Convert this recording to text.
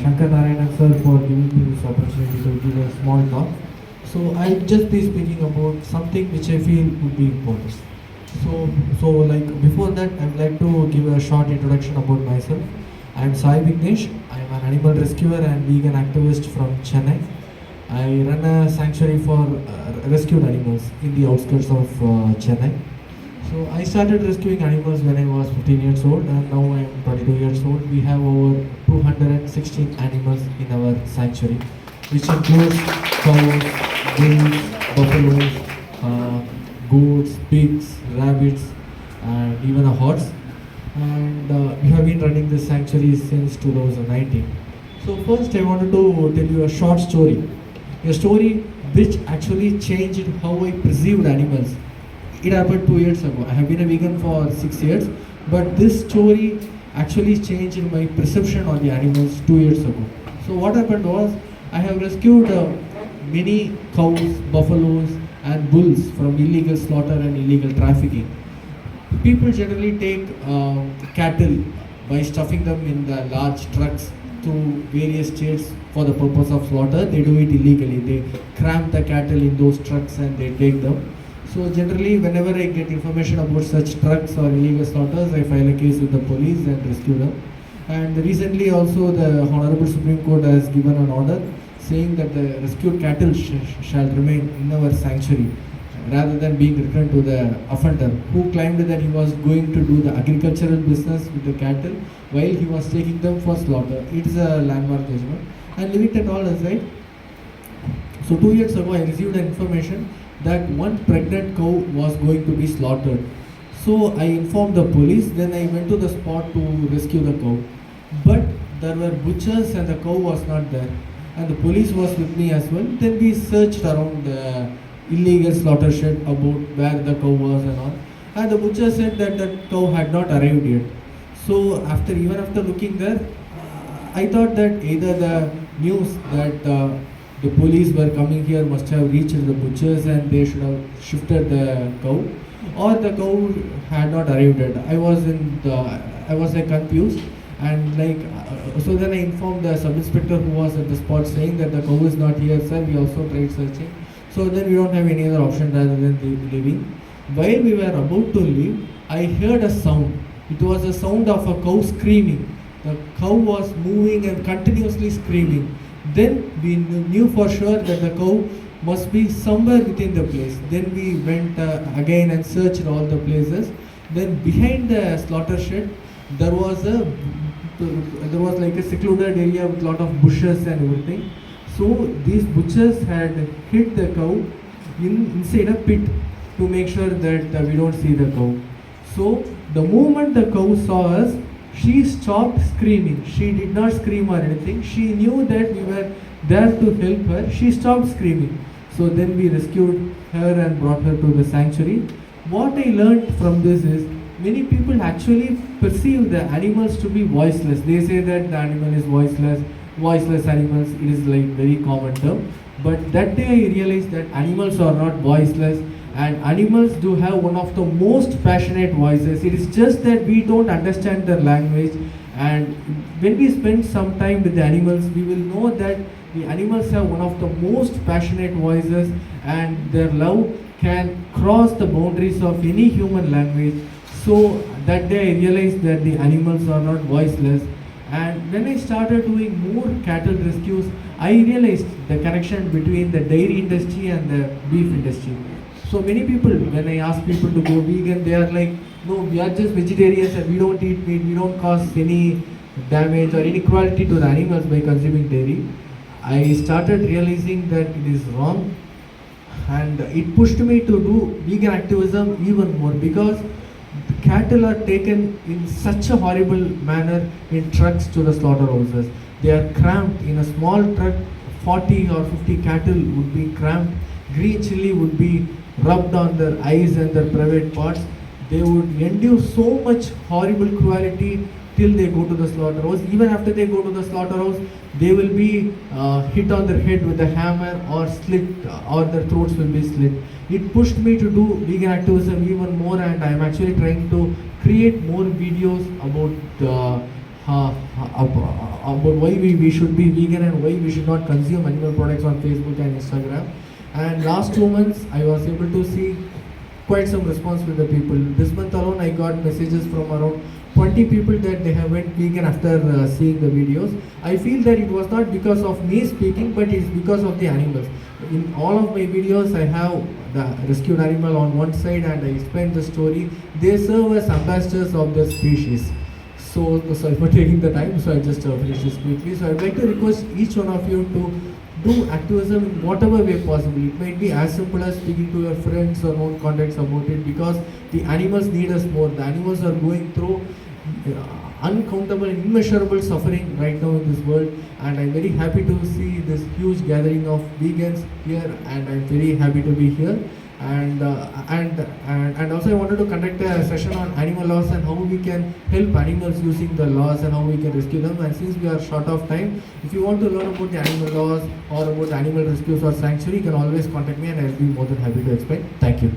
Shankar Narayanan sir for giving me this opportunity to give a small talk. So I'll just be speaking about something which I feel would be important. So before that, I'd like to give a short introduction about myself. I'm Vignesh. I'm an animal rescuer and vegan activist from Chennai. I run a sanctuary for rescued animals in the outskirts of Chennai. So I started rescuing animals when I was 15 years old, and now I am 22 years old. We have over 216 animals in our sanctuary, which includes cows, bulls, buffaloes, goats, pigs, rabbits, and even a horse. And we have been running this sanctuary since 2019. So first I wanted to tell you a short story. A story which actually changed how I perceived animals. It happened 2 years ago. I have been a vegan for 6 years, but this story actually changed my perception on the animals 2 years ago. So what happened was, I have rescued many cows, buffaloes, and bulls from illegal slaughter and illegal trafficking. People generally take cattle by stuffing them in the large trucks to various states for the purpose of slaughter. They do it illegally. They cramp the cattle in those trucks and they take them. So generally, whenever I get information about such trucks or illegal slaughters, I file a case with the police and rescue them. And recently also the Honorable Supreme Court has given an order saying that the rescued cattle shall remain in our sanctuary rather than being returned to the offender who claimed that he was going to do the agricultural business with the cattle while he was taking them for slaughter. It is a landmark judgment. And leave it at all aside. So 2 years ago, I received information that one pregnant cow was going to be slaughtered. So I informed the police, then I went to the spot to rescue the cow. But there were butchers and the cow was not there. And the police was with me as well. Then we searched around the illegal slaughter shed about where the cow was and all. And the butcher said that the cow had not arrived yet. So even after looking there, I thought that either the news that the police were coming here must have reached the butchers and they should have shifted the cow, or the cow had not arrived yet. I was confused, and so then I informed the sub-inspector who was at the spot saying that the cow is not here, sir. We also tried searching. So then we don't have any other option rather than leaving. While we were about to leave, I heard a sound. It was a sound of a cow screaming. The cow was moving and continuously screaming. Then we knew for sure that the cow must be somewhere within the place. Then we went again and searched all the places. Then behind the slaughter shed, there was like a secluded area with lot of bushes and everything. So these butchers had hid the cow inside a pit to make sure that we don't see the cow. So the moment the cow saw us, she stopped screaming. She did not scream or anything. She knew that we were there to help her. She stopped screaming. So then we rescued her and brought her to the sanctuary. What I learned from this is, many people actually perceive the animals to be voiceless. They say that the animal is voiceless animals. It is like very common term. But that day I realized that animals are not voiceless. And animals do have one of the most passionate voices. It is just that we don't understand their language. And when we spend some time with the animals, we will know that the animals have one of the most passionate voices, and their love can cross the boundaries of any human language. So that day I realized that the animals are not voiceless. And when I started doing more cattle rescues, I realized the connection between the dairy industry and the beef industry. So many people, when I ask people to go vegan, they are like, no, we are just vegetarians and we don't eat meat, we don't cause any damage or any cruelty to the animals by consuming dairy. I started realizing that it is wrong, and it pushed me to do vegan activism even more, because cattle are taken in such a horrible manner in trucks to the slaughterhouses. They are cramped in a small truck. 40 or 50 cattle would be cramped. Green chili would be rubbed on their eyes and their private parts. They would endure so much horrible cruelty till they go to the slaughterhouse. Even after they go to the slaughterhouse, they will be hit on their head with a hammer or slit, or their throats will be slit. It pushed me to do vegan activism even more, and I am actually trying to create more videos about about why we should be vegan and why we should not consume animal products on Facebook and Instagram. And last 2 months, I was able to see quite some response with the people. This month alone, I got messages from around 20 people that they have went vegan after seeing the videos. I feel that it was not because of me speaking, but it's because of the animals. In all of my videos, I have the rescued animal on one side and I explain the story. They serve as ambassadors of the species. So sorry for taking the time, so I just finish this quickly. So I'd like to request each one of you to do activism in whatever way possible. It might be as simple as speaking to your friends or known contacts about it, because the animals need us more. The animals are going through uncountable and immeasurable suffering right now in this world, and I'm very happy to see this huge gathering of vegans here, and I'm very happy to be here. And also I wanted to conduct a session on animal laws and how we can help animals using the laws and how we can rescue them. And since we are short of time, if you want to learn about the animal laws or about animal rescues or sanctuary, you can always contact me and I'll be more than happy to explain. Thank you.